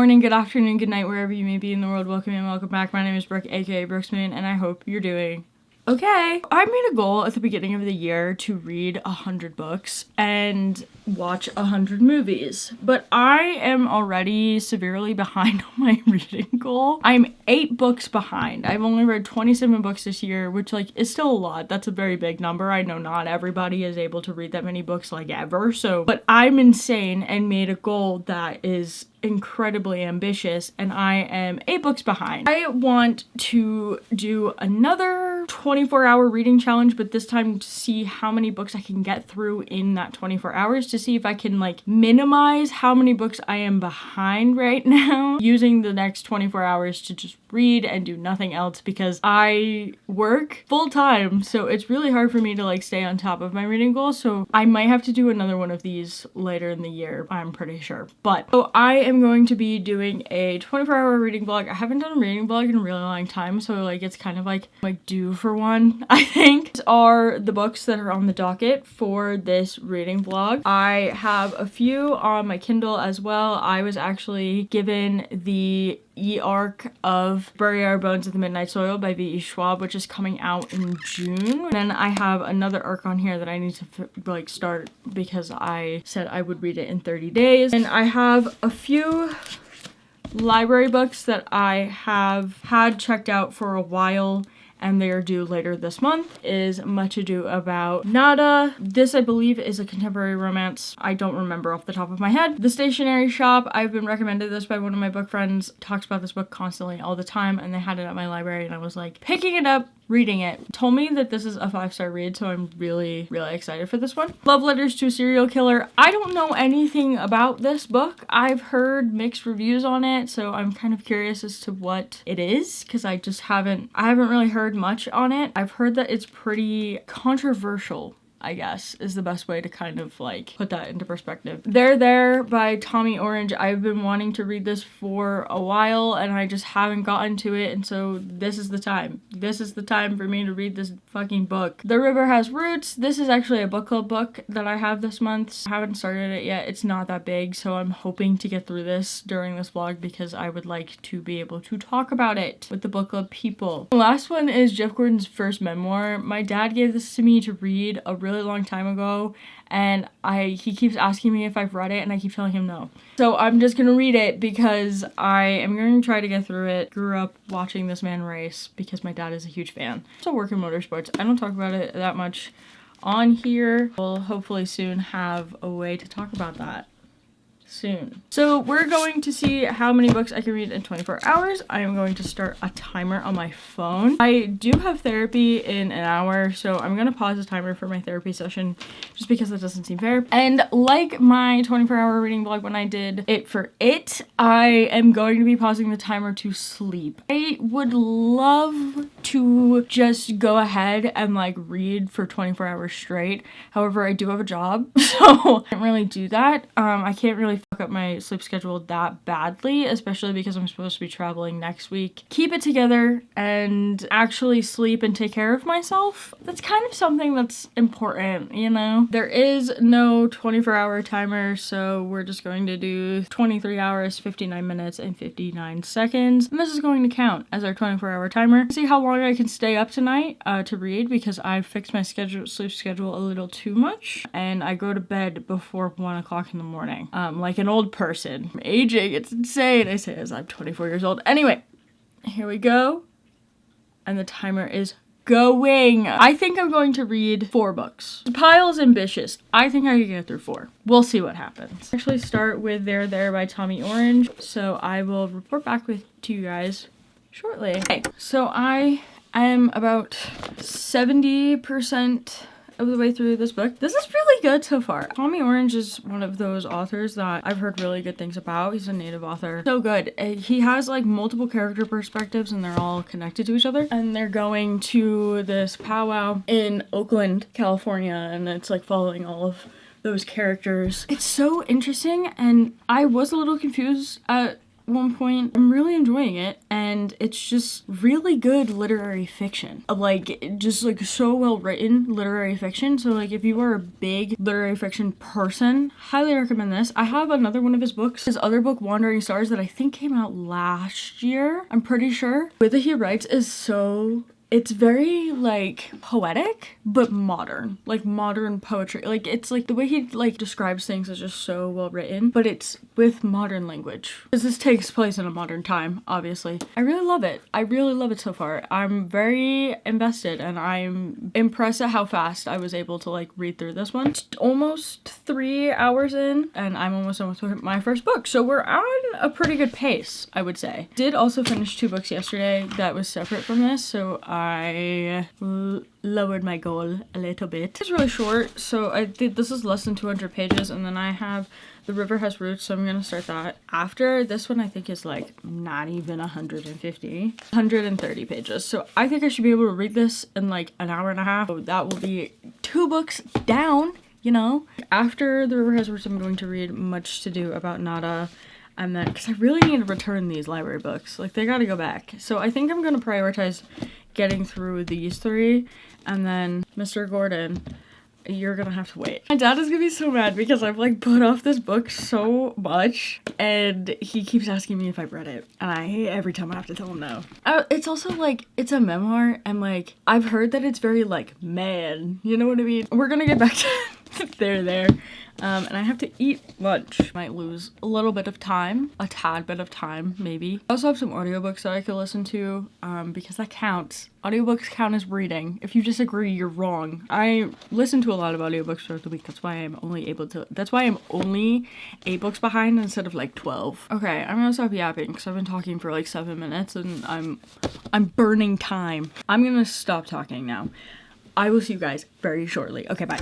morning, good afternoon, good night, wherever you may be in the world. Welcome and welcome back. My name is Brooke, aka Brooksmoon, and I hope you're doing okay. I made a goal at the beginning of the year to read 100 books and watch 100 movies, but I am already severely behind on my reading goal. I'm 8 books behind. I've only read 27 books this year, which like is still a lot. That's a very big number. I know not everybody is able to read that many books like ever, but I'm insane and made a goal that is incredibly ambitious, and I am 8 books behind. I want to do another 24-hour reading challenge, but this time to see how many books I can get through in that 24 hours, to see if I can like minimize how many books I am behind right now, using the next 24 hours to just read and do nothing else, because I work full time, so it's really hard for me to like stay on top of my reading goals. So I might have to do another one of these later in the year, I'm pretty sure. But so I am going to be doing a 24-hour reading vlog. I haven't done a reading vlog in a really long time, so like it's kind of like due for one, I think. These are the books that are on the docket for this reading vlog. I have a few on my Kindle as well. I was actually given the e-arc of Bury Our Bones at the Midnight Soil by V.E. Schwab, which is coming out in June. And then I have another arc on here that I need to like start because I said I would read it in 30 days. And I have a few library books that I have had checked out for a while, and they are due later this month. Is Much Ado About Nada. This, I believe, is a contemporary romance. I don't remember off the top of my head. The Stationery Shop. I've been recommended this by one of my book friends. Talks about this book constantly all the time, and they had it at my library, and I was like picking it up, reading it. Told me that this is a 5-star read, so I'm really, really excited for this one. Love Letters to a Serial Killer. I don't know anything about this book. I've heard mixed reviews on it, so I'm kind of curious as to what it is, because I haven't really heard much on it. I've heard that it's pretty controversial, I guess, is the best way to kind of like put that into perspective. They're There by Tommy Orange. I've been wanting to read this for a while and I just haven't gotten to it, and so this is the time. This is the time for me to read this fucking book. The River Has Roots. This is actually a book club book that I have this month. I haven't started it yet. It's not that big, so I'm hoping to get through this during this vlog because I would like to be able to talk about it with the book club people. The last one is Jeff Gordon's first memoir. My dad gave this to me to read a really long time ago, and he keeps asking me if I've read it, and I keep telling him no. So I'm just gonna read it because I am going to try to get through it. Grew up watching this man race because my dad is a huge fan. So work in motorsports. I don't talk about it that much on here. We'll hopefully soon have a way to talk about that. Soon. So we're going to see how many books I can read in 24 hours. I am going to start a timer on my phone. I do have therapy in an hour, so I'm gonna pause the timer for my therapy session just because that doesn't seem fair. And like my 24-hour reading vlog when I did it for it, I am going to be pausing the timer to sleep. I would love to just go ahead and like read for 24 hours straight. However, I do have a job, so I can't really do that. I can't really fuck up my sleep schedule that badly, especially because I'm supposed to be traveling next week. Keep it together and actually sleep and take care of myself. That's kind of something that's important, you know? There is no 24-hour timer, so we're just going to do 23 hours, 59 minutes, and 59 seconds. And this is going to count as our 24-hour timer. See how long I can stay up tonight to read, because I fixed my sleep schedule a little too much, and I go to bed before 1 o'clock in the morning. Like an old person. I'm aging, it's insane. I say as I'm 24 years old. Anyway, here we go. And the timer is going. I think I'm going to read 4 books. The pile is ambitious. I think I can get through 4. We'll see what happens. Actually start with There by Tommy Orange. So I will report back to you guys shortly. Okay, so I am about 70% of the way through this book. This is really good so far. Tommy Orange is one of those authors that I've heard really good things about. He's a native author. So good. He has like multiple character perspectives and they're all connected to each other. And they're going to this powwow in Oakland, California, and it's like following all of those characters. It's so interesting, and I was a little confused at one point. I'm really enjoying it, and it's just really good literary fiction. Like, just like so well written literary fiction. So like if you are a big literary fiction person, highly recommend this. I have another one of his books, his other book, Wandering Stars, that I think came out last year, I'm pretty sure. The way that he writes is so, it's very like poetic, but modern, like modern poetry. Like it's like the way he like describes things is just so well written, but it's with modern language. Because this takes place in a modern time, obviously. I really love it. I really love it so far. I'm very invested, and I'm impressed at how fast I was able to like read through this one. It's almost 3 hours in, and I'm almost done with my first book. So we're on a pretty good pace, I would say. Did also finish 2 books yesterday that was separate from this, so I lowered my goal a little bit. It's really short, so I did, this is less than 200 pages, and then I have The River Has Roots, so I'm gonna start that. After this one, I think is like not even 130 pages. So I think I should be able to read this in like an hour and a half. So that will be 2 books down, you know? After The River Has Roots, I'm going to read Much to Do About Nada. And then, because I really need to return these library books. Like, they gotta go back. So I think I'm gonna prioritize getting through these 3. And then, Mr. Gordon, you're gonna have to wait. My dad is gonna be so mad because I've like put off this book so much, and he keeps asking me if I've read it, and I hate every time I have to tell him no. It's also like, it's a memoir, and like I've heard that it's very like man, you know what I mean? We're gonna get back to there. And I have to eat lunch. Might lose a little bit of time, a tad bit of time, maybe. I also have some audiobooks that I could listen to, because that counts. Audiobooks count as reading. If you disagree, you're wrong. I listen to a lot of audiobooks throughout the week. That's why I'm only 8 books behind instead of like 12. Okay, I'm gonna stop yapping because I've been talking for like 7 minutes and I'm burning time. I'm gonna stop talking now. I will see you guys very shortly. Okay, bye.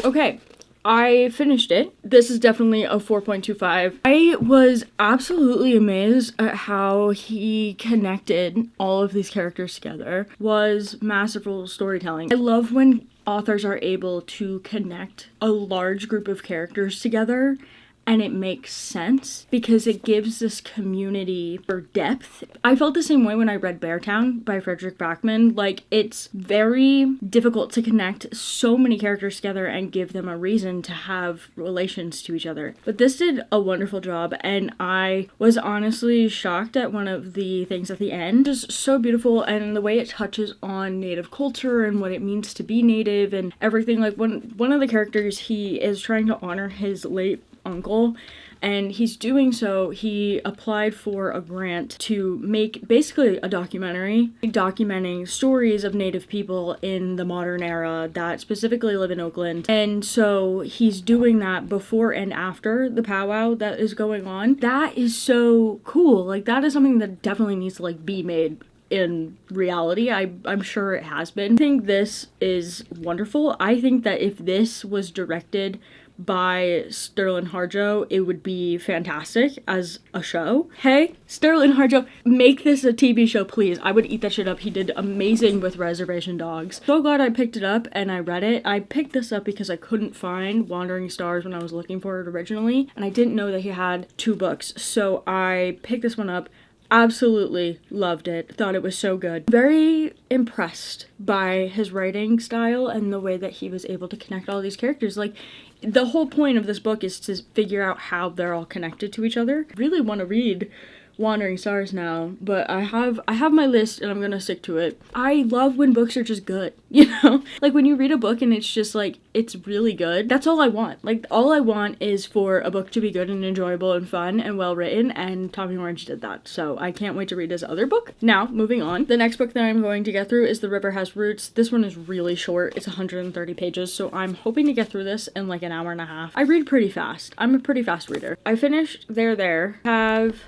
Okay. I finished it. This is definitely a 4.25. I was absolutely amazed at how he connected all of these characters together. Was masterful storytelling. I love when authors are able to connect a large group of characters together and it makes sense because it gives this community for depth. I felt the same way when I read Beartown by Frederick Backman. Like, it's very difficult to connect so many characters together and give them a reason to have relations to each other. But this did a wonderful job, and I was honestly shocked at one of the things at the end. Just so beautiful, and the way it touches on Native culture and what it means to be Native and everything. Like, one of the characters, he is trying to honor his late uncle, and he's doing so. He applied for a grant to make basically a documentary documenting stories of Native people in the modern era that specifically live in Oakland. And so he's doing that before and after the powwow that is going on. That is so cool. Like, that is something that definitely needs to like be made in reality. I'm sure it has been. I think this is wonderful. I think that if this was directed by Sterling Harjo, it would be fantastic as a show. Hey, Sterling Harjo, make this a TV show, please. I would eat that shit up. He did amazing with Reservation Dogs. So glad I picked it up and I read it. I picked this up because I couldn't find Wandering Stars when I was looking for it originally, and I didn't know that he had 2 books. So I picked this one up. Absolutely loved it. Thought it was so good. Very impressed by his writing style and the way that he was able to connect all these characters. Like, the whole point of this book is to figure out how they're all connected to each other. I really want to read Wandering Stars now, but I have my list and I'm gonna stick to it. I love when books are just good, you know? Like, when you read a book and it's just like, it's really good. That's all I want. Like, all I want is for a book to be good and enjoyable and fun and well written, and Tommy Orange did that. So I can't wait to read his other book. Now, moving on. The next book that I'm going to get through is The River Has Roots. This one is really short. It's 130 pages, so I'm hoping to get through this in like an hour and a half. I read pretty fast. I'm a pretty fast reader. I finished There. Have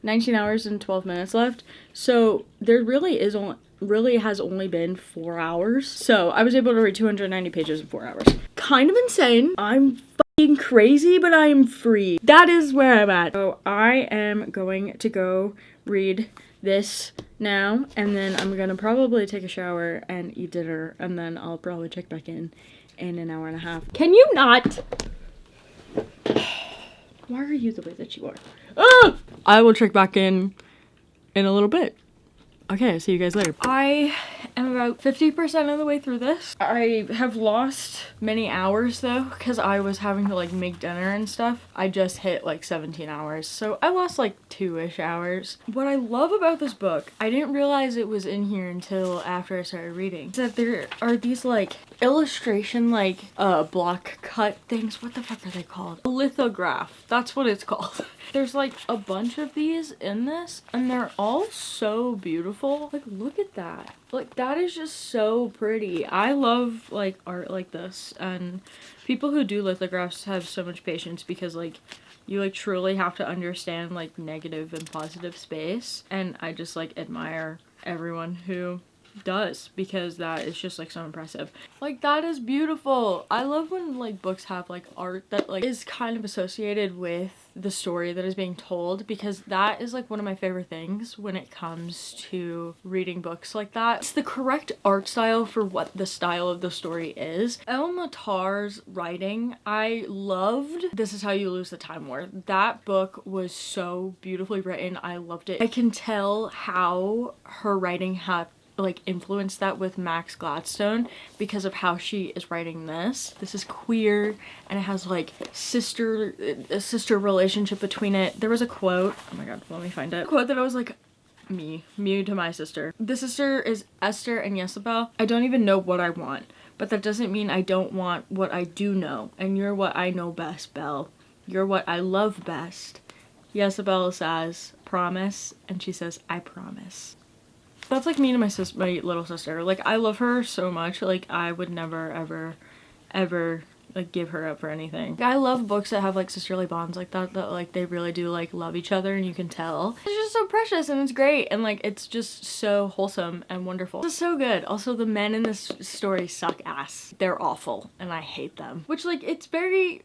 19 hours and 12 minutes left. So there really has only been 4 hours. So I was able to read 290 pages in 4 hours. Kind of insane. I'm fucking crazy, but I am free. That is where I'm at. So I am going to go read this now, and then I'm gonna probably take a shower and eat dinner, and then I'll probably check back in an hour and a half. Can you not? Why are you the way that you are? Ah! I will check back in a little bit. Okay, see you guys later. I am about 50% of the way through this. I have lost many hours though, because I was having to like make dinner and stuff. I just hit like 17 hours, so I lost like 2-ish hours. What I love about this book, I didn't realize it was in here until after I started reading, is that there are these like illustration like block cut things. What the fuck are they called? A lithograph. That's what it's called. There's like a bunch of these in this and they're all so beautiful. Like look at that. Like that is just so pretty. I love like art like this, and people who do lithographs have so much patience because like you like truly have to understand like negative and positive space, and I just like admire everyone who does, because that is just like so impressive. Like that is beautiful. I love when like books have like art that like is kind of associated with the story that is being told, because that is like one of my favorite things when it comes to reading books like that. It's the correct art style for what the style of the story is. El Matar's writing, I loved This Is How You Lose the Time War. That book was so beautifully written. I loved it. I can tell how her writing had like influenced that with Max Gladstone because of how she is writing this. This is queer and it has like a sister relationship between it. There was a quote, oh my god, let me find it. A quote that I was like, me to my sister. The sister is Esther and Jezebel. I don't even know what I want, but that doesn't mean I don't want what I do know, and you're what I know best, Belle. You're what I love best. Jezebel says, promise, and she says, I promise. That's like me to my little sister. Like I love her so much. Like I would never ever like give her up for anything. I love books that have like sisterly bonds like that like they really do like love each other, and you can tell. It's just so precious and it's great, and like it's just so wholesome and wonderful. It's so good. Also the men in this story suck ass. They're awful and I hate them. Which like it's very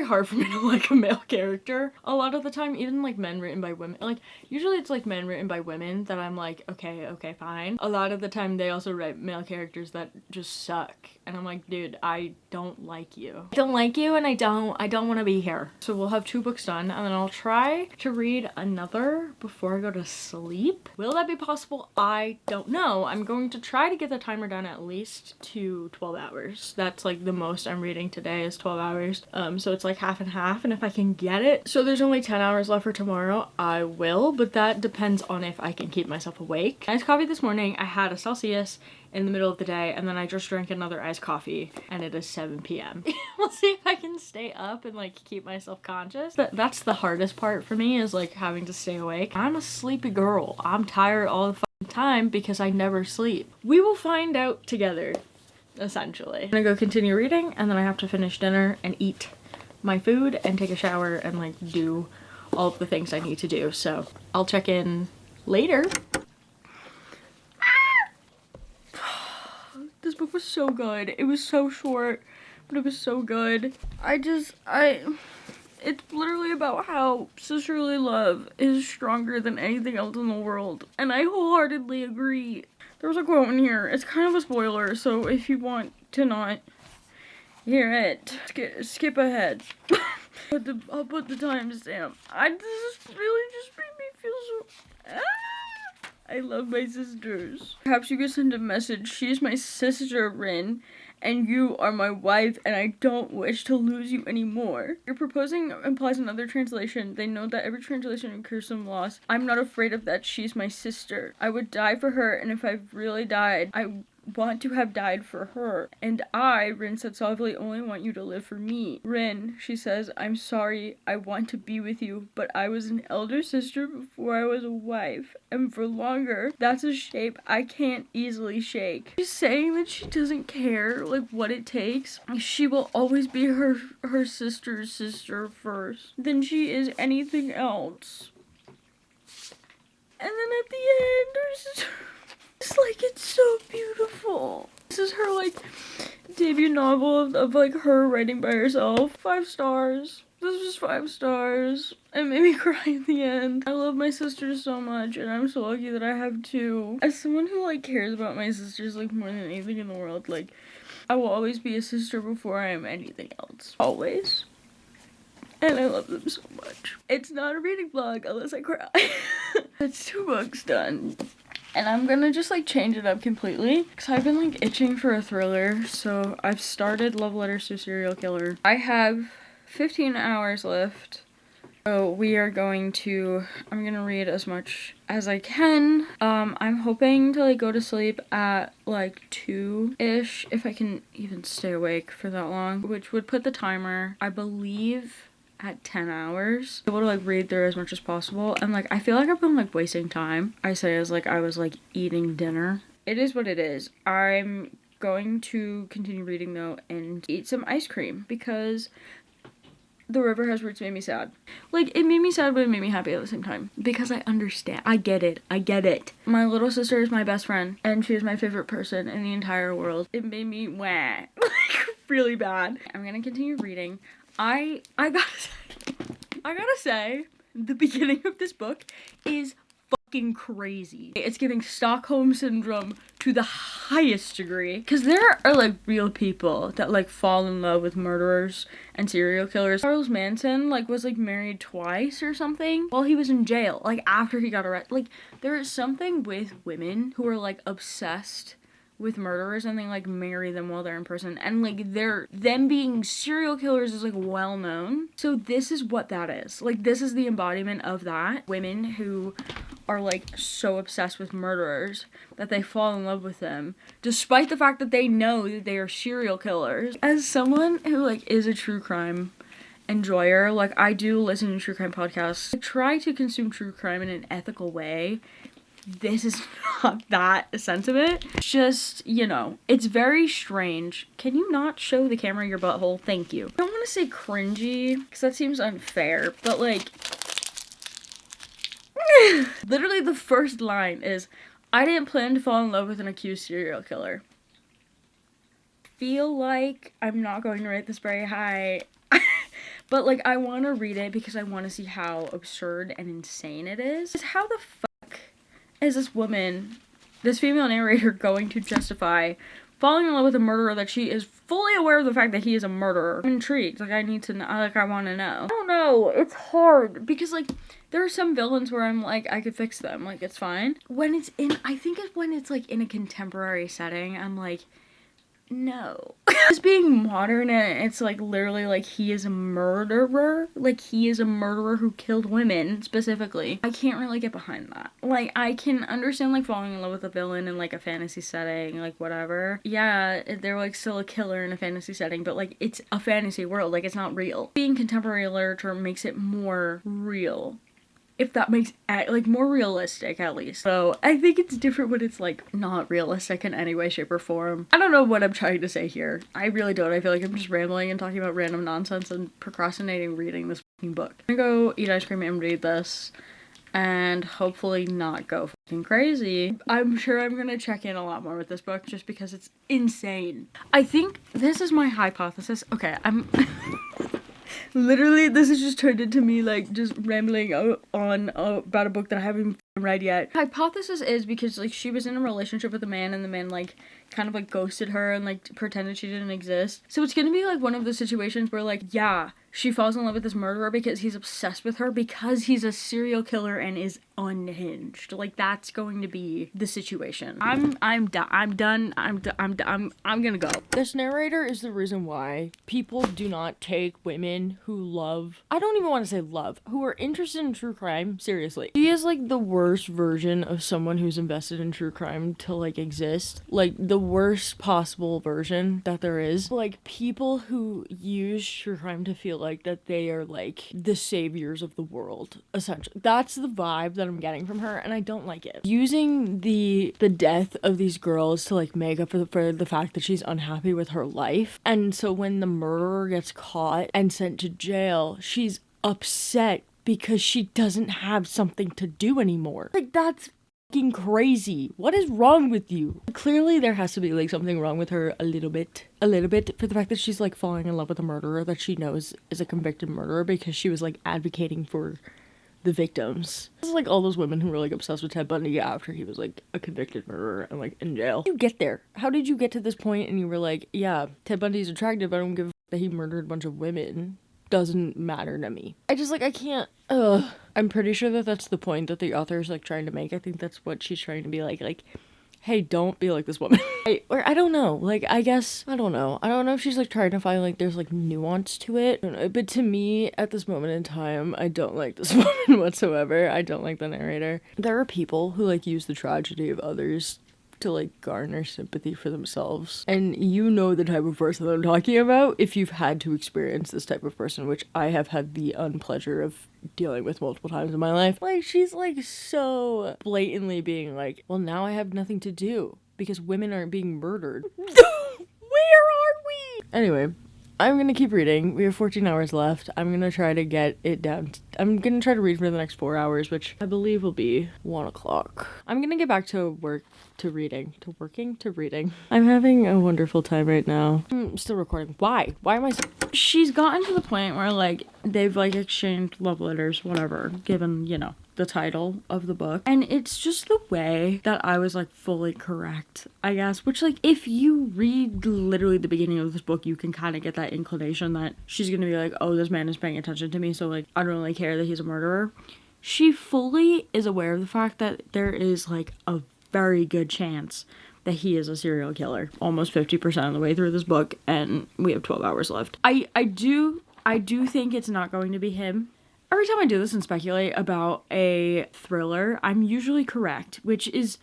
hard for me to like a male character a lot of the time, even like men written by women. Like usually it's like men written by women that I'm like okay fine. A lot of the time they also write male characters that just suck, and I'm like, dude, I don't like you. I don't like you, and I don't want to be here. So we'll have 2 books done, and then I'll try to read another before I go to sleep. Will that be possible? I don't know. I'm going to try to get the timer down at least to 12 hours. That's like the most I'm reading today is 12 hours. So it's like half and half, and if I can get it. So there's only 10 hours left for tomorrow. I will, but that depends on if I can keep myself awake. Iced coffee this morning. I had a Celsius in the middle of the day, and then I just drank another iced coffee, and it is 7 p.m. We'll see if I can stay up and like keep myself conscious. That's the hardest part for me, is like having to stay awake. I'm a sleepy girl. I'm tired all the fucking time because I never sleep. We will find out together, essentially. I'm gonna go continue reading, and then I have to finish dinner and eat my food and take a shower and like do all of the things I need to do. So I'll check in later. This book was so good. It was so short, but it was so good. It's literally about how sisterly love is stronger than anything else in the world. And I wholeheartedly agree. There was a quote in here. It's kind of a spoiler, so if you want to not hear it, skip ahead. I'll put the timestamp. This really just made me feel so... I love my sisters. Perhaps you could send a message. She's my sister, Rin, and you are my wife, and I don't wish to lose you anymore. Your proposing implies another translation. They know that every translation incurs some loss. I'm not afraid of that. She's my sister. I would die for her, and if I really died, I want to have died for her. And I, Rin said softly, only want you to live for me. Rin, she says, I'm sorry, I want to be with you, but I was an elder sister before I was a wife, and for longer, that's a shape I can't easily shake. She's saying that she doesn't care, like, what it takes. She will always be her sister's sister first, than she is anything else. And then at the end, her sister... It's like, it's so beautiful. This is her like debut novel of like her writing by herself. 5 stars. This was 5 stars. It made me cry at the end. I love my sisters so much, and I'm so lucky that I have 2. As someone who like cares about my sisters like more than anything in the world, like I will always be a sister before I am anything else. Always. and I love them so much. It's not a reading vlog unless I cry. That's 2 books done. And I'm gonna just like change it up completely because I've been like itching for a thriller. So I've started Love Letters to a Serial Killer. I have 15 hours left. So I'm gonna read as much as I can. I'm hoping to like go to sleep at like 2-ish if I can even stay awake for that long, which would put the timer, I believe, at 10 hours. Able to like read through as much as possible. And like I feel like I've been like wasting time. I say as like I was like eating dinner. It is what it is. I'm going to continue reading though and eat some ice cream because The River Has Roots made me sad. Like, it made me sad, but it made me happy at the same time. Because I understand. I get it. I get it. My little sister is my best friend, and she is my favorite person in the entire world. It made me wah. Like, really bad. I'm gonna continue reading. I gotta say, the beginning of this book is fucking crazy. It's giving Stockholm Syndrome to the highest degree. Because there are like real people that like fall in love with murderers and serial killers. Charles Manson like was like married twice or something while he was in jail. Like after he got arrested. Like there is something with women who are like obsessed with murderers and they like marry them while they're in prison, and like them being serial killers is like well known. So this is what that is. Like this is the embodiment of that. Women who are like so obsessed with murderers that they fall in love with them despite the fact that they know that they are serial killers. As someone who like is a true crime enjoyer, like I do listen to true crime podcasts. I try to consume true crime in an ethical way. This is not that sentiment. Just, you know, it's very strange. Can you not show the camera your butthole? Thank you. I don't want to say cringy, because that seems unfair, but like, literally the first line is, I didn't plan to fall in love with an accused serial killer. Feel like I'm not going to rate this very high. But like, I want to read it because I want to see how absurd and insane it is. How the fuck is this woman, this female narrator, going to justify falling in love with a murderer that she is fully aware of the fact that he is a murderer? I'm intrigued. Like, I need to know. Like, I want to know. I don't know. It's hard. Because, like, there are some villains where I'm like, I could fix them. Like, it's fine. I think it's when it's, like, in a contemporary setting, I'm like, no. Just being modern and it's like literally like he is a murderer. Like he is a murderer who killed women specifically. I can't really get behind that. Like I can understand like falling in love with a villain in like a fantasy setting, like whatever. Yeah, they're like still a killer in a fantasy setting, but like it's a fantasy world. Like it's not real. Being contemporary literature makes it more real. If that makes it, like, more realistic, at least. So, I think it's different when it's, like, not realistic in any way, shape, or form. I don't know what I'm trying to say here. I really don't. I feel like I'm just rambling and talking about random nonsense and procrastinating reading this fucking book. I'm gonna go eat ice cream and read this. And hopefully not go fucking crazy. I'm sure I'm gonna check in a lot more with this book just because it's insane. I think this is my hypothesis. Okay, literally, this has just turned into me, like, just rambling on about a book that I haven't read yet. Hypothesis is because, like, she was in a relationship with a man, and the man, like, kind of, like, ghosted her and, like, pretended she didn't exist. So it's gonna be, like, one of those situations where, like, yeah, she falls in love with this murderer because he's obsessed with her because he's a serial killer and is unhinged. Like, that's going to be the situation. I'm done. I'm gonna go. This narrator is the reason why people do not take women who love, I don't even want to say love, who are interested in true crime seriously. She is, like, the worst version of someone who's invested in true crime to, like, exist. Like, the worst possible version that there is. Like, people who use true crime to feel like that they are like the saviors of the world, essentially. That's the vibe that I'm getting from her, and I don't like it. Using the death of these girls to like make up for the fact that she's unhappy with her life, and so when the murderer gets caught and sent to jail, she's upset because she doesn't have something to do anymore. Like, that's fucking crazy. What is wrong with you? Clearly there has to be like something wrong with her a little bit for the fact that she's like falling in love with a murderer that she knows is a convicted murderer because she was like advocating for the victims. This is like all those women who were like obsessed with Ted Bundy after he was like a convicted murderer and like in jail. How did you get there? How did you get to this point and you were like, yeah, Ted Bundy's attractive, I don't give a f- that he murdered a bunch of women? doesn't matter to me. I just, like, I can't, I'm pretty sure that that's the point that the author's, like, trying to make. I think that's what she's trying to be like, hey, don't be like this woman. I don't know, like, I guess, I don't know if she's, like, trying to find, like, there's, like, nuance to it. I don't know, but to me, at this moment in time, I don't like this woman whatsoever. I don't like the narrator. There are people who, like, use the tragedy of others to, like, garner sympathy for themselves. And you know the type of person that I'm talking about if you've had to experience this type of person, which I have had the unpleasure of dealing with multiple times in my life. Like, she's, like, so blatantly being like, well, now I have nothing to do because women aren't being murdered. Where are we? Anyway, I'm gonna keep reading. We have 14 hours left. I'm gonna try to get it down. I'm gonna try to read for the next 4 hours, which I believe will be 1 o'clock. I'm gonna get back to reading. I'm having a wonderful time right now. I'm still recording. Why am I She's gotten to the point where, like, they've, like, exchanged love letters, whatever, given, you know, the title of the book. And it's just the way that I was, like, fully correct, I guess. Which, like, if you read literally the beginning of this book, you can kind of get that inclination that she's gonna be like, oh, this man is paying attention to me, so, like, I don't really care that he's a murderer. She fully is aware of the fact that there is, like, a very good chance that he is a serial killer. Almost 50% of the way through this book, and we have 12 hours left. I do think it's not going to be him. Every time I do this and speculate about a thriller, I'm usually correct, which is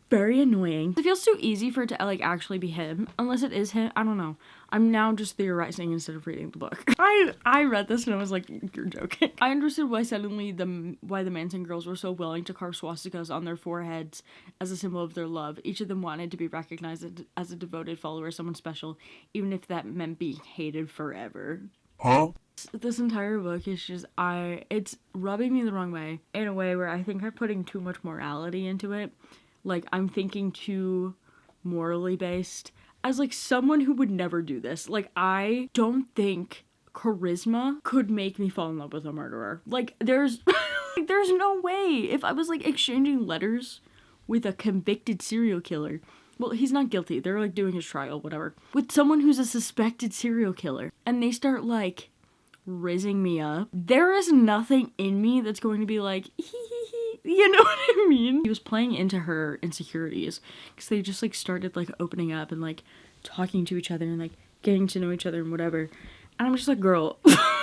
very annoying. It feels too easy for it to, like, actually be him, unless it is him. I don't know. I'm now just theorizing instead of reading the book. I read this and I was like, you're joking. I understood why why the Manson girls were so willing to carve swastikas on their foreheads as a symbol of their love. Each of them wanted to be recognized as a devoted follower, someone special, even if that meant being hated forever. Huh? This entire book is just, it's rubbing me the wrong way, in a way where I think I'm putting too much morality into it. Like, I'm thinking too morally based. As, like, someone who would never do this. Like, I don't think charisma could make me fall in love with a murderer. Like, there's no way. If I was, like, exchanging letters with a convicted serial killer, well, he's not guilty. They're, like, doing his trial, whatever. With someone who's a suspected serial killer, and they start, like, rizzing me up, there is nothing in me that's going to be like, hee hee hee, you know what I mean? He was playing into her insecurities, because they just, like, started, like, opening up and, like, talking to each other and, like, getting to know each other and whatever. And I'm just like, girl,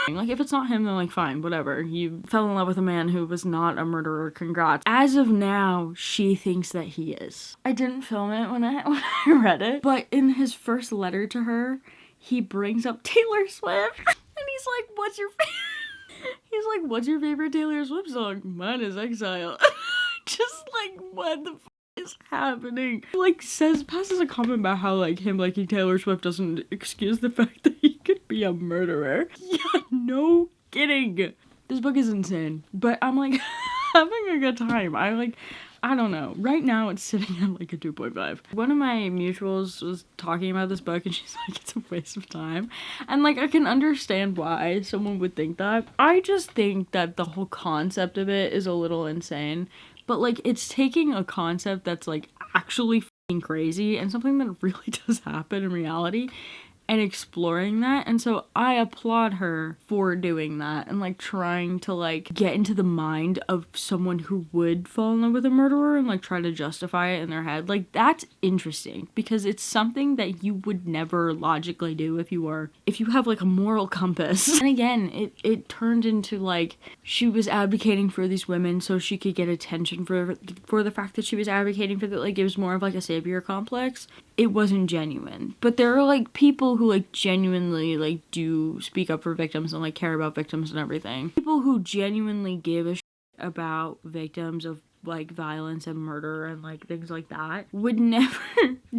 like, if it's not him, then, like, fine, whatever. You fell in love with a man who was not a murderer, congrats. As of now, she thinks that he is. I didn't film it when I read it, but in his first letter to her, he brings up Taylor Swift. And he's like, what's your favorite Taylor Swift song? Mine is Exile. Just like, what the f is happening? Like, passes a comment about how, like, him liking Taylor Swift doesn't excuse the fact that he could be a murderer. Yeah, no kidding. This book is insane. But I'm, like, having a good time. I don't know. Right now, it's sitting at, like, a 2.5. One of my mutuals was talking about this book, and she's like, it's a waste of time. And, like, I can understand why someone would think that. I just think that the whole concept of it is a little insane. But, like, it's taking a concept that's, like, actually f***ing crazy and something that really does happen in reality and exploring that. And so I applaud her for doing that and, like, trying to, like, get into the mind of someone who would fall in love with a murderer and, like, try to justify it in their head. Like, that's interesting because it's something that you would never logically do if you have, like, a moral compass. And again, it turned into, like, she was advocating for these women so she could get attention for the fact that she was advocating for that. Like, it was more of, like, a savior complex. It wasn't genuine. But there are, like, people who, like, genuinely, like, do speak up for victims and, like, care about victims and everything. People who genuinely give a shit about victims of, like, violence and murder and, like, things like that would never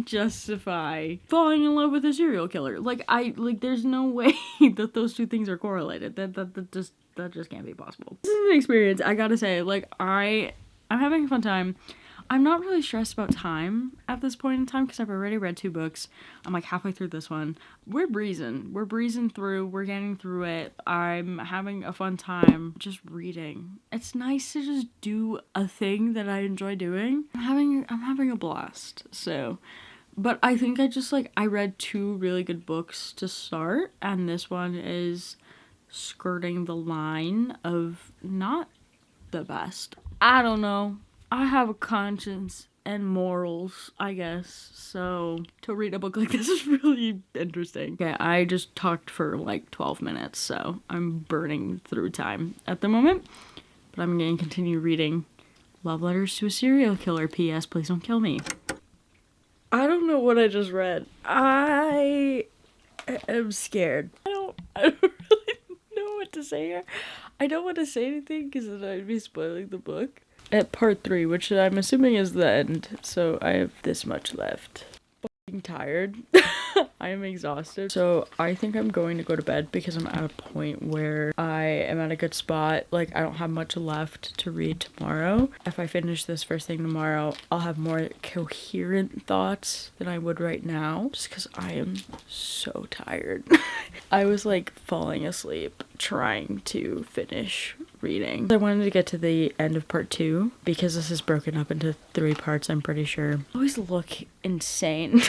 justify falling in love with a serial killer. Like, there's no way that those two things are correlated. That just can't be possible. This is an experience, I gotta say. Like, I'm having a fun time. I'm not really stressed about time at this point in time because I've already read 2 books. I'm, like, halfway through this one. We're breezing through. We're getting through it. I'm having a fun time just reading. It's nice to just do a thing that I enjoy doing. I'm having a blast. So, but I think I read 2 really good books to start, and this one is skirting the line of not the best. I don't know. I have a conscience and morals, I guess. So to read a book like this is really interesting. Okay, I just talked for like 12 minutes, so I'm burning through time at the moment. But I'm going to continue reading Love Letters to a Serial Killer. P.S. Please don't kill me. I don't know what I just read. I am scared. I don't really know what to say here. I don't want to say anything because then I'd be spoiling the book. At part 3, which I'm assuming is the end, so I have this much left. I'm tired. I am exhausted. So I think I'm going to go to bed because I'm at a point where I am at a good spot. Like, I don't have much left to read tomorrow. If I finish this first thing tomorrow, I'll have more coherent thoughts than I would right now, just because I am so tired. I was like falling asleep trying to finish reading. I wanted to get to the end of part 2 because this is broken up into 3 parts, I'm pretty sure. I always look insane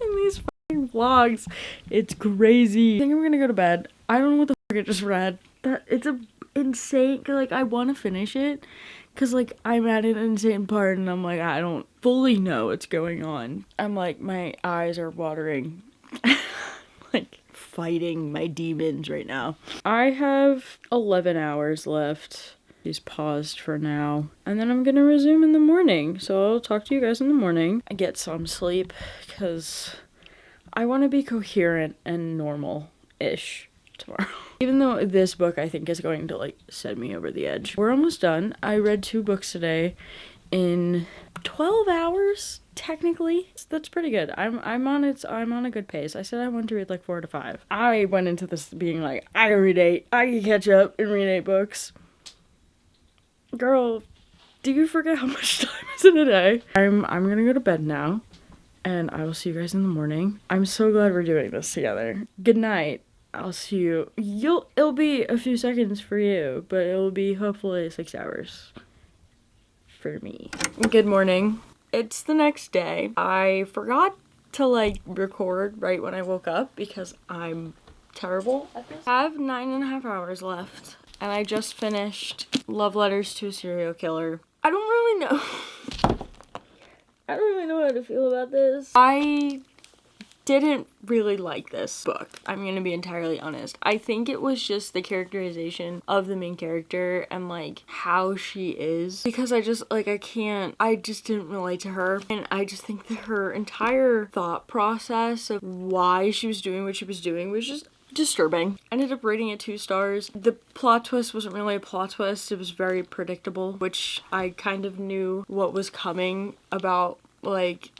in these fucking vlogs. It's crazy. I think I'm gonna go to bed. I don't know what the fuck I just read. It's a insane, like, I want to finish it because like I'm at an insane part and I'm like, I don't fully know what's going on. I'm like, my eyes are watering. Like fighting my demons right now. I have 11 hours left. He's paused for now. And then I'm gonna resume in the morning. So I'll talk to you guys in the morning. I get some sleep because I want to be coherent and normal-ish tomorrow. Even though this book I think is going to like send me over the edge. We're almost done. I read 2 books today in 12 hours. Technically, that's pretty good. I'm on a good pace. I said I wanted to read like 4 to 5. I went into this being like, I can read 8. I can catch up and read 8 books. Girl, do you forget how much time is in a day? I'm gonna go to bed now, and I will see you guys in the morning. I'm so glad we're doing this together. Good night. I'll see you. It'll be a few seconds for you, but it'll be hopefully 6 hours for me. Good morning. It's the next day. I forgot to like record right when I woke up because I'm terrible at this. I have 9.5 hours left and I just finished Love Letters to a Serial Killer. I don't really know. I don't really know how to feel about this. I didn't really like this book. I'm gonna be entirely honest. I think it was just the characterization of the main character and like how she is, because I just didn't relate to her, and I just think that her entire thought process of why she was doing what she was doing was just disturbing. I ended up rating it 2 stars. The plot twist wasn't really a plot twist. It was very predictable, which I kind of knew what was coming about like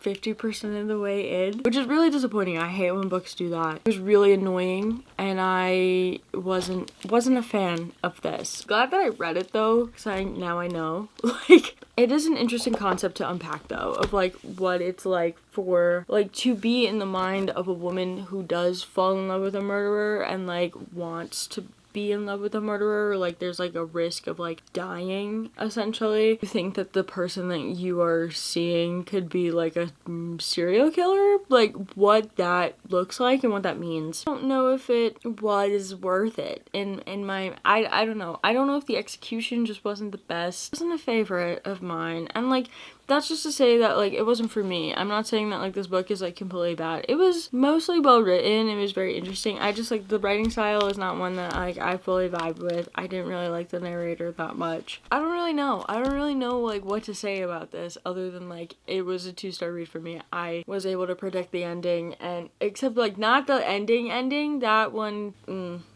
50% of the way in, which is really disappointing. I hate when books do that. It was really annoying, and I wasn't a fan of this. Glad that I read it though, because now I know. Like, it is an interesting concept to unpack though, of like what it's like for like to be in the mind of a woman who does fall in love with a murderer and like wants to be in love with a murderer. Like, there's like a risk of like dying essentially. You think that the person that you are seeing could be like a serial killer, like what that looks like and what that means. I don't know if it was worth it in my I don't know. I don't know if the execution just wasn't the best. It wasn't a favorite of mine, and like that's just to say that like it wasn't for me. I'm not saying that like this book is like completely bad. It was mostly well written. It was very interesting. I just like the writing style is not one that like I fully vibe with. I didn't really like the narrator that much. I don't really know like what to say about this other than like it was a 2-star read for me. I was able to predict the ending, and except like not the ending, that one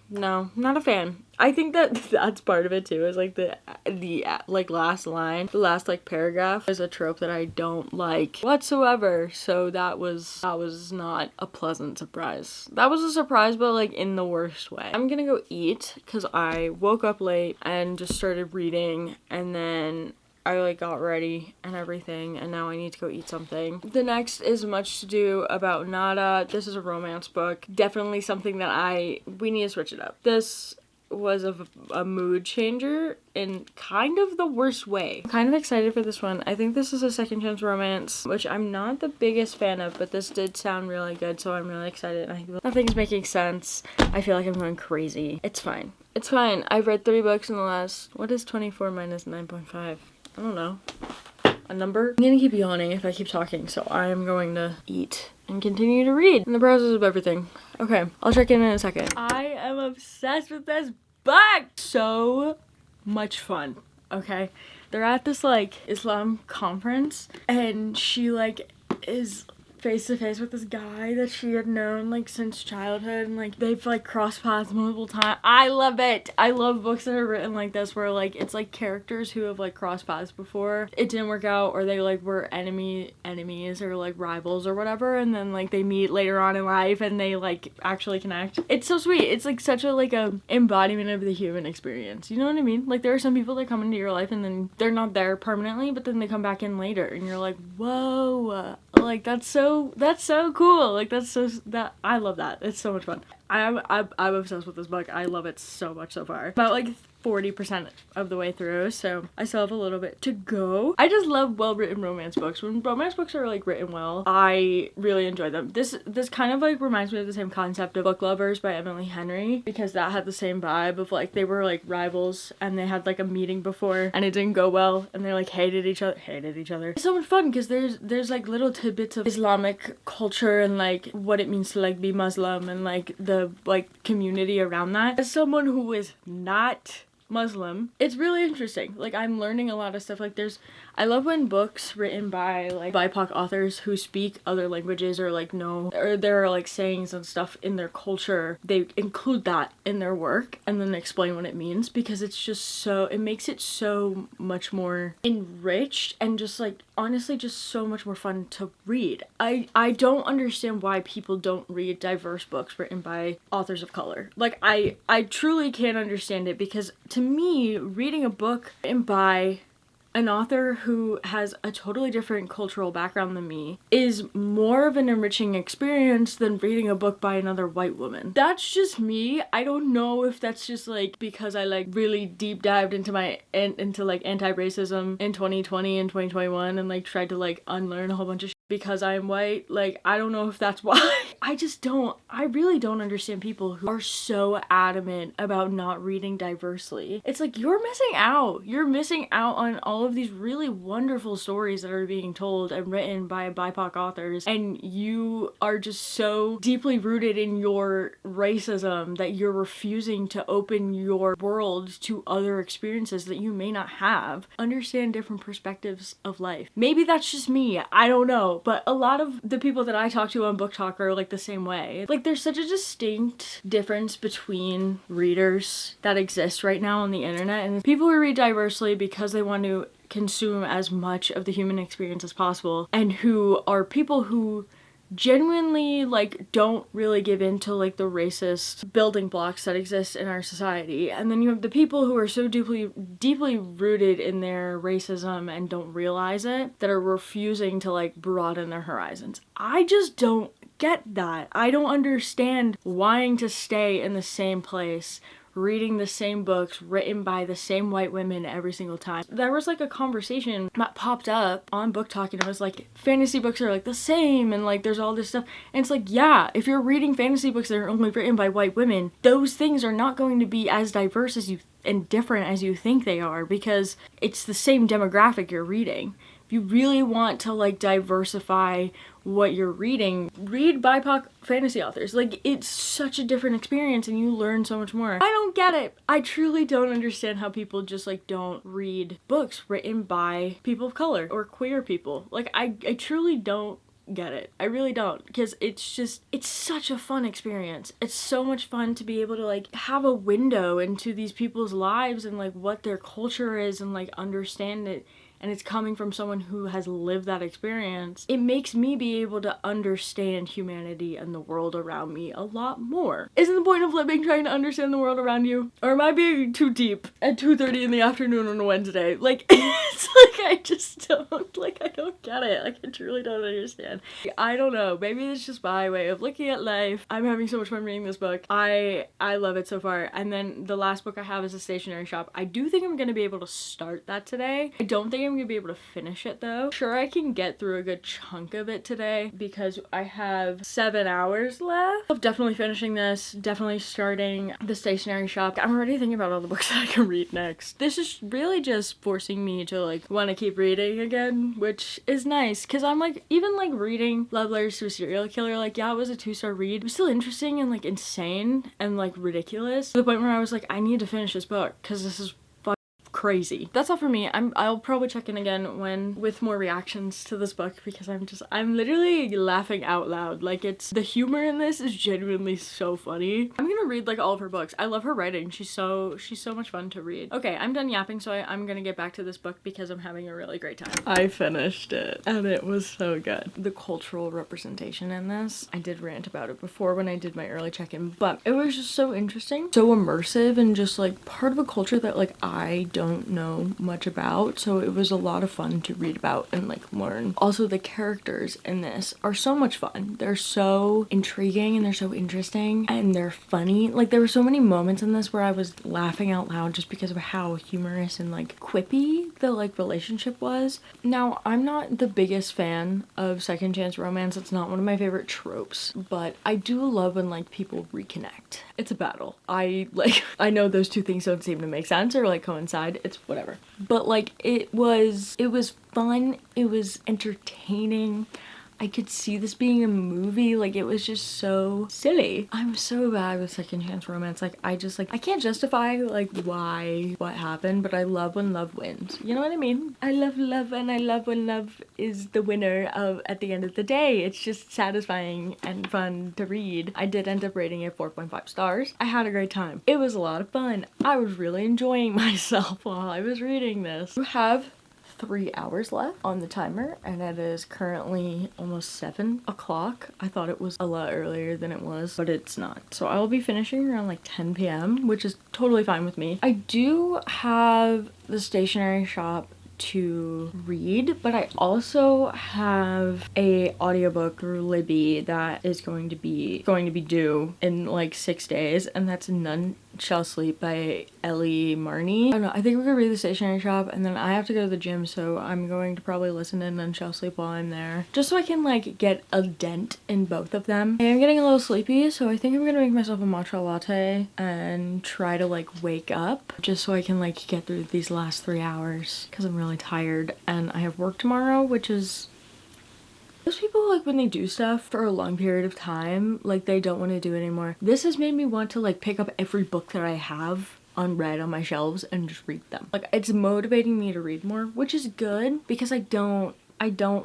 no, not a fan. I think that that's part of it too, is like the like last line, the last like paragraph is a trope that I don't like whatsoever. So that was not a pleasant surprise. That was a surprise, but like in the worst way. I'm gonna go eat because I woke up late and just started reading, and then I like got ready and everything, and now I need to go eat something. The next is Much to Do About Nada. This is a romance book. Definitely something that we need to switch it up. This was a mood changer in kind of the worst way. I'm kind of excited for this one. I think this is a second chance romance, which I'm not the biggest fan of, but this did sound really good, so I'm really excited. Nothing's making sense. I feel like I'm going crazy. It's fine. It's fine. I've read 3 books in the last, what is 24 minus 9.5? I don't know. A number? I'm gonna keep yawning if I keep talking, so I am going to eat and continue to read in the process of everything. Okay, I'll check in a second. I am obsessed with this book! So much fun, okay? They're at this, like, Islam conference, and she, like, is face to face with this guy that she had known like since childhood, and like they've like crossed paths multiple times. I love it. I love books that are written like this, where like it's like characters who have like crossed paths before, it didn't work out, or they like were enemies or like rivals or whatever, and then like they meet later on in life and they like actually connect. It's so sweet. It's like such a like a embodiment of the human experience, you know what I mean? Like there are some people that come into your life and then they're not there permanently, but then they come back in later and you're like, whoa, like that's so cool. Like that I love that. It's so much fun. I'm obsessed with this book. I love it so much so far. About like 40% of the way through, so I still have a little bit to go. I just love well-written romance books. When romance books are like written well, I really enjoy them. This kind of like reminds me of the same concept of Book Lovers by Emily Henry, because that had the same vibe of like they were like rivals and they had like a meeting before and it didn't go well and they like hated each other. It's so much fun because there's like little tidbits of Islamic culture and like what it means to like be Muslim and like the like community around that. As someone who is not Muslim, it's really interesting. Like I'm learning a lot of stuff. Like I love when books written by like BIPOC authors who speak other languages or like know, or there are like sayings and stuff in their culture, they include that in their work and then explain what it means, because it's just so, it makes it so much more enriched and just like honestly just so much more fun to read. I don't understand why people don't read diverse books written by authors of color. Like I truly can't understand it, because to me, reading a book written by an author who has a totally different cultural background than me is more of an enriching experience than reading a book by another white woman. That's just me. I don't know if that's just like because I like really deep dived into like anti-racism in 2020 and 2021 and like tried to like unlearn a whole bunch of shit because I'm white. Like I don't know if that's why. I really don't understand people who are so adamant about not reading diversely. It's like you're missing out. You're missing out on all of these really wonderful stories that are being told and written by BIPOC authors, and you are just so deeply rooted in your racism that you're refusing to open your world to other experiences that you may not have. Understand different perspectives of life. Maybe that's just me, I don't know, but a lot of the people that I talk to on Book Talk are like the same way. Like there's such a distinct difference between readers that exist right now on the internet and people who read diversely because they want to consume as much of the human experience as possible, and who are people who genuinely like don't really give in to like the racist building blocks that exist in our society. And then you have the people who are so deeply rooted in their racism and don't realize it, that are refusing to like broaden their horizons. I just don't get that. I don't understand wanting to stay in the same place, reading the same books written by the same white women every single time. There was like a conversation that popped up on Book Talk and it was like fantasy books are like the same and like there's all this stuff, and it's like, yeah, if you're reading fantasy books that are only written by white women, those things are not going to be as diverse as you and different as you think they are, because it's the same demographic you're reading. If you really want to like diversify what you're reading, read BIPOC fantasy authors. Like it's such a different experience and you learn so much more. I don't get it. I truly don't understand how people just like don't read books written by people of color or queer people. Like I truly don't get it. I really don't, because it's such a fun experience. It's so much fun to be able to like have a window into these people's lives and like what their culture is and like understand it and it's coming from someone who has lived that experience, it makes me be able to understand humanity and the world around me a lot more. Isn't the point of living trying to understand the world around you? Or am I being too deep at 2:30 in the afternoon on a Wednesday? Like, it's like I just don't, like, I don't get it. Like, I truly don't understand. I don't know. Maybe it's just my way of looking at life. I'm having so much fun reading this book. I love it so far. And then the last book I have is A Stationery Shop. I do think I'm gonna be able to start that today. I don't think I'm gonna be able to finish it though. Sure, I can get through a good chunk of it today because I have 7 hours left of definitely finishing this, definitely starting The Stationery Shop. I'm already thinking about all the books that I can read next. This is really just forcing me to like want to keep reading again, which is nice because I'm like, even like reading Love Letters to a Serial Killer, like yeah, it was a 2-star read. It was still interesting and like insane and like ridiculous to the point where I was like, I need to finish this book because this is crazy. That's all for me. I'll probably check in again with more reactions to this book because I'm literally laughing out loud. Like the humor in this is genuinely so funny. I'm gonna read like all of her books. I love her writing. She's so much fun to read. Okay, I'm done yapping, so I'm gonna get back to this book because I'm having a really great time. I finished it and it was so good. The cultural representation in this, I did rant about it before when I did my early check-in, but it was just so interesting, so immersive, and just like part of a culture that like I don't know much about, so it was a lot of fun to read about and like learn. Also, the characters in this are so much fun. They're so intriguing and they're so interesting and they're funny. Like there were so many moments in this where I was laughing out loud just because of how humorous and like quippy the like relationship was. Now, I'm not the biggest fan of second chance romance. It's not one of my favorite tropes, but I do love when like people reconnect. It's a battle. I know those two things don't seem to make sense or like coincide. It's whatever. But like it was fun. It was entertaining. I could see this being a movie. Like it was just so silly. I'm so bad with second chance romance. Like I can't justify like what happened, but I love when love wins. You know what I mean? I love love, and I love when love is the winner at the end of the day. It's just satisfying and fun to read. I did end up rating it 4.5 stars. I had a great time. It was a lot of fun. I was really enjoying myself while I was reading this. You have 3 hours left on the timer and it is currently almost 7 o'clock. I thought it was a lot earlier than it was, but it's not. So I will be finishing around like 10 p.m., which is totally fine with me. I do have The Stationery Shop to read, but I also have a audiobook through Libby that is going to be due in like 6 days, and that's None Shall Sleep by Ellie Marney. I don't know, I think we're gonna read The Stationery Shop, and then I have to go to the gym, so I'm going to probably listen to None Shall Sleep while I'm there, just so I can like get a dent in both of them. I am getting a little sleepy, so I think I'm gonna make myself a matcha latte and try to like wake up just so I can like get through these last 3 hours because I'm really tired and I have work tomorrow, which is... Those people, like, when they do stuff for a long period of time, like, they don't want to do it anymore. This has made me want to, like, pick up every book that I have unread on my shelves and just read them. Like, it's motivating me to read more, which is good because I don't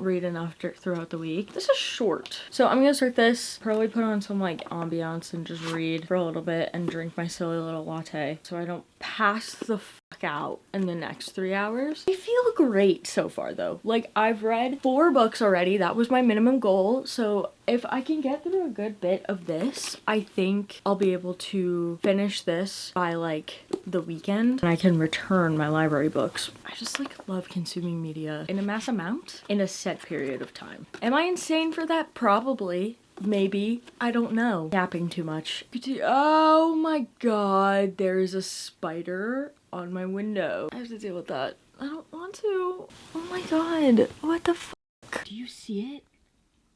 read enough throughout the week. This is short. So I'm gonna start this, probably put on some like ambiance and just read for a little bit and drink my silly little latte so I don't pass the fuck out in the next 3 hours. I feel great so far though. Like I've read 4 books already. That was my minimum goal. So if I can get through a good bit of this, I think I'll be able to finish this by like the weekend and I can return my library books. I just like love consuming media in a mass amount in a set period of time. Am I insane for that? Probably. Maybe. I don't know. Yapping too much. Oh my god, there is a spider on my window. I have to deal with that. I don't want to. Oh my god. What the fuck? Do you see it?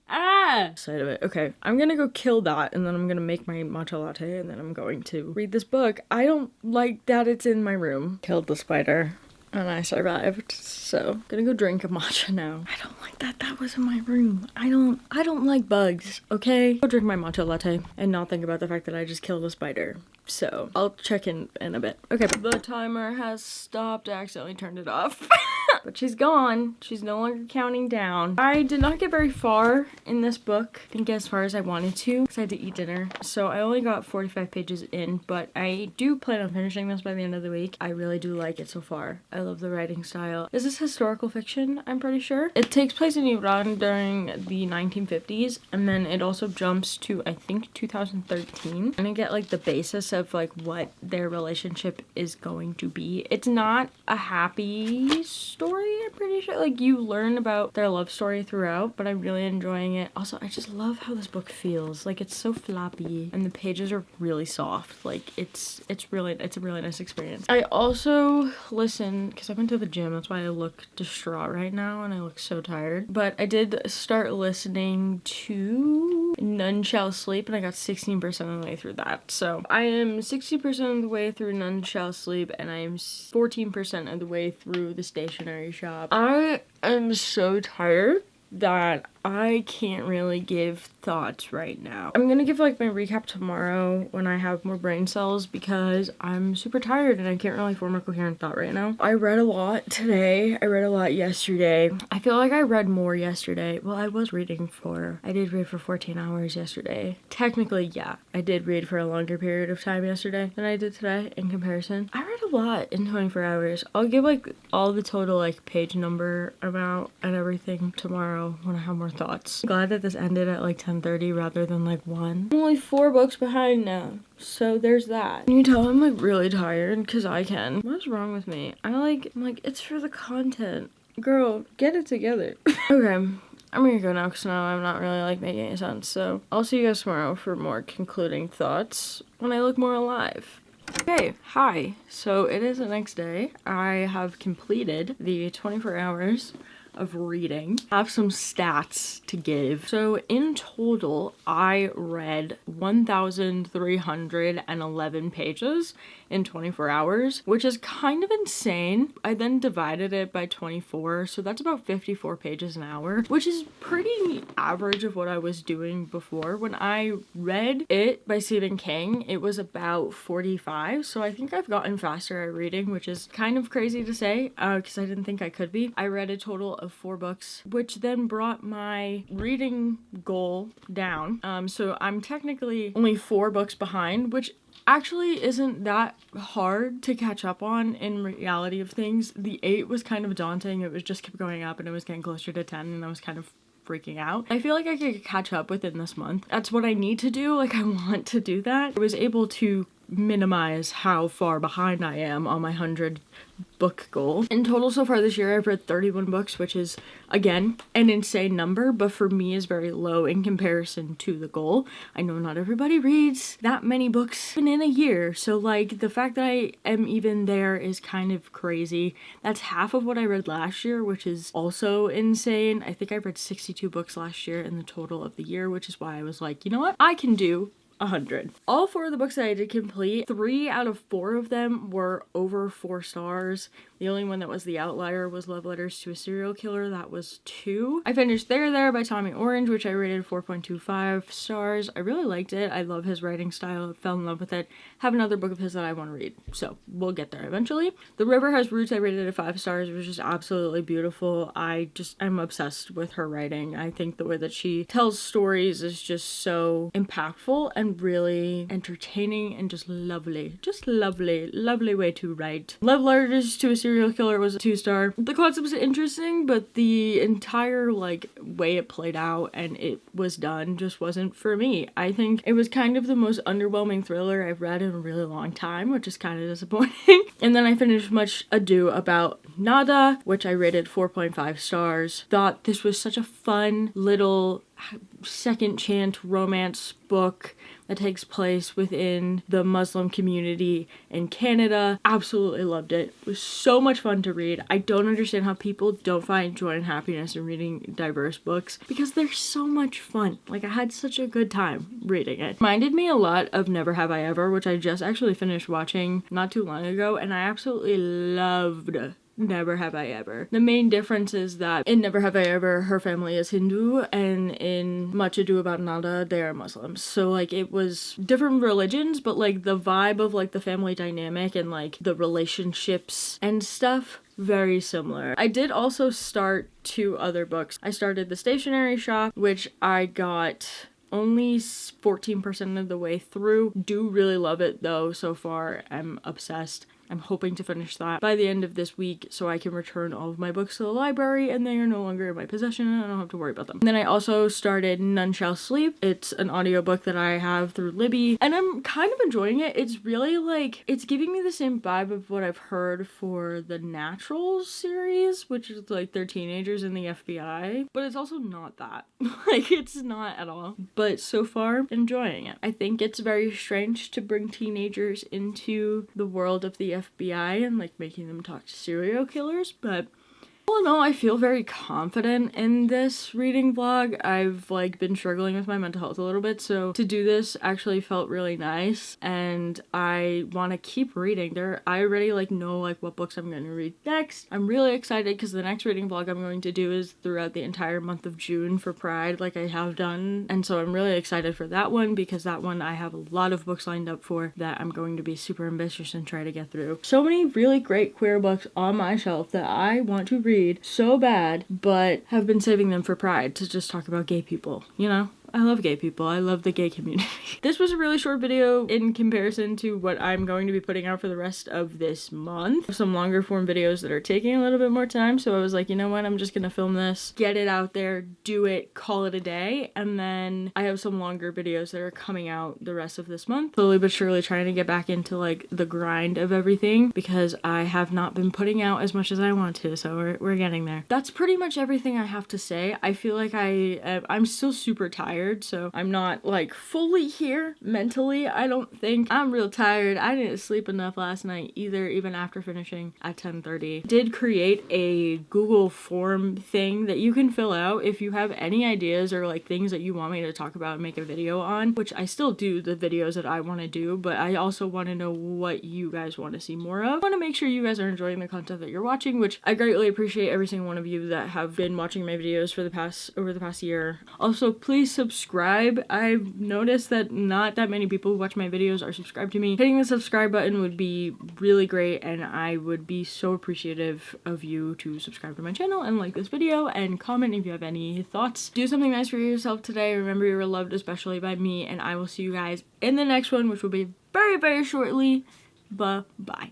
Ah! Side of it. Okay, I'm gonna go kill that and then I'm gonna make my matcha latte and then I'm going to read this book. I don't like that it's in my room. Killed the spider. And I survived, so gonna go drink a matcha now. I don't like that was in my room. I don't like bugs, okay? Go drink my matcha latte and not think about the fact that I just killed a spider. So I'll check in a bit. Okay, the timer has stopped. I accidentally turned it off. but she's gone. She's no longer counting down. I did not get very far in this book. I think as far as I wanted to because I had to eat dinner. So I only got 45 pages in, but I do plan on finishing this by the end of the week. I really do like it so far. I love the writing style. This is historical fiction, I'm pretty sure. It takes place in Iran during the 1950s, and then it also jumps to, I think, 2013. And I get like the basis of like what their relationship is going to be. It's not a happy story, I'm pretty sure. Like, you learn about their love story throughout, but I'm really enjoying it. Also, I just love how this book feels. Like, it's so floppy and the pages are really soft. Like, it's a really nice experience. I also listened, because I went to the gym, that's why I look distraught right now and I look so tired. But I did start listening to None Shall Sleep, and I got 16% of the way through that. So I am 60% of the way through None Shall Sleep, and I am 14% of the way through The Stationery Shop. I am so tired that I can't really give thoughts right now. I'm gonna give like my recap tomorrow when I have more brain cells because I'm super tired and I can't really form a coherent thought right now. I read a lot today. I read a lot yesterday. I feel like I read more yesterday. Well, I did read for 14 hours yesterday. Technically, yeah, I did read for a longer period of time yesterday than I did today in comparison. I read a lot in 24 hours. I'll give like all the total like page number amount and everything tomorrow when I have more thoughts. I'm glad that this ended at like 10:30 rather than like 1. I'm only 4 books behind now, so there's that. Can you tell I'm like really tired? Because I can. What's wrong with me? I'm like, it's for the content. Girl, get it together. Okay, I'm gonna go now because now I'm not really like making any sense. So I'll see you guys tomorrow for more concluding thoughts when I look more alive. Okay, hi. So it is the next day. I have completed the 24 hours of reading. I have some stats to give. So in total, I read 1,311 pages in 24 hours, which is kind of insane. I then divided it by 24, so that's about 54 pages an hour, which is pretty average of what I was doing before. When I read It by Stephen King, it was about 45, so I think I've gotten faster at reading, which is kind of crazy to say, because I didn't think I could be. I read a total of 4 books, which then brought my reading goal down. So I'm technically only 4 books behind, which actually isn't that hard to catch up on in reality of things. The 8 was kind of daunting. It was just kept going up and it was getting closer to 10 and I was kind of freaking out. I feel like I could catch up within this month. That's what I need to do. Like, I want to do that. I was able to minimize how far behind I am on my 100 book goal. In total so far this year I've read 31 books, which is again an insane number, but for me is very low in comparison to the goal. I know not everybody reads that many books in a year, so like the fact that I am even there is kind of crazy. That's half of what I read last year, which is also insane. I think I read 62 books last year in the total of the year, which is why I was like, you know what, I can do 100. All 4 of the books that I did complete, 3 out of 4 of them were over 4 stars. The only one that was the outlier was Love Letters to a Serial Killer. That was 2. I finished There by Tommy Orange, which I rated 4.25 stars. I really liked it. I love his writing style. Fell in love with it. Have another book of his that I want to read. So we'll get there eventually. The River Has Roots, I rated it 5 stars. It was just absolutely beautiful. I'm obsessed with her writing. I think the way that she tells stories is just so impactful and really entertaining and just lovely. Just lovely. Lovely way to write. Love Letters to a Serial Killer was a 2-star. The concept was interesting, but the entire like way it played out and it was done just wasn't for me. I think it was kind of the most underwhelming thriller I've read in a really long time, which is kind of disappointing. And then I finished Much Ado About Nada, which I rated 4.5 stars. Thought this was such a fun little second chance romance book that takes place within the Muslim community in Canada. Absolutely loved it. It was so much fun to read. I don't understand how people don't find joy and happiness in reading diverse books because they're so much fun. Like, I had such a good time reading it. Reminded me a lot of Never Have I Ever, which I just actually finished watching not too long ago, and I absolutely loved Never Have I Ever. The main difference is that in Never Have I Ever, her family is Hindu, and in Much Ado About Nada, they are Muslims. So like it was different religions, but like the vibe of like the family dynamic and like the relationships and stuff, very similar. I did also start 2 other books. I started The Stationery Shop, which I got only 14% of the way through. Do really love it though so far. I'm obsessed. I'm hoping to finish that by the end of this week so I can return all of my books to the library and they are no longer in my possession and I don't have to worry about them. And then I also started None Shall Sleep. It's an audiobook that I have through Libby and I'm kind of enjoying it. It's really like, it's giving me the same vibe of what I've heard for the Naturals series, which is like they're teenagers in the FBI, but it's also not that. Like it's not at all. But so far, enjoying it. I think it's very strange to bring teenagers into the world of the FBI and like making them talk to serial killers, but all in all, I feel very confident in this reading vlog. I've like been struggling with my mental health a little bit, so to do this actually felt really nice and I want to keep reading. I already like know like what books I'm going to read next. I'm really excited because the next reading vlog I'm going to do is throughout the entire month of June for Pride, like I have done, and so I'm really excited for that one because that one I have a lot of books lined up for that I'm going to be super ambitious and try to get through. So many really great queer books on my shelf that I want to read so bad, but have been saving them for Pride to just talk about gay people, you know? I love gay people. I love the gay community. This was a really short video in comparison to what I'm going to be putting out for the rest of this month. Some longer form videos that are taking a little bit more time, so I was like, you know what, I'm just gonna film this, get it out there, do it, call it a day, and then I have some longer videos that are coming out the rest of this month. Slowly but surely trying to get back into like the grind of everything because I have not been putting out as much as I want to, so we're getting there. That's pretty much everything I have to say. I feel like I'm still super tired, so I'm not like fully here mentally. I don't think. I'm real tired. I didn't sleep enough last night either, even after finishing at 10:30. Did create a Google form thing that you can fill out if you have any ideas or like things that you want me to talk about and make a video on, which I still do the videos that I want to do, but I also want to know what you guys want to see more of. I want to make sure you guys are enjoying the content that you're watching, which I greatly appreciate every single one of you that have been watching my videos for over the past year. Also, please subscribe. I've noticed that not that many people who watch my videos are subscribed to me. Hitting the subscribe button would be really great and I would be so appreciative of you to subscribe to my channel and like this video and comment if you have any thoughts. Do something nice for yourself today. Remember you are loved especially by me and I will see you guys in the next one, which will be very, very shortly. Bye-bye.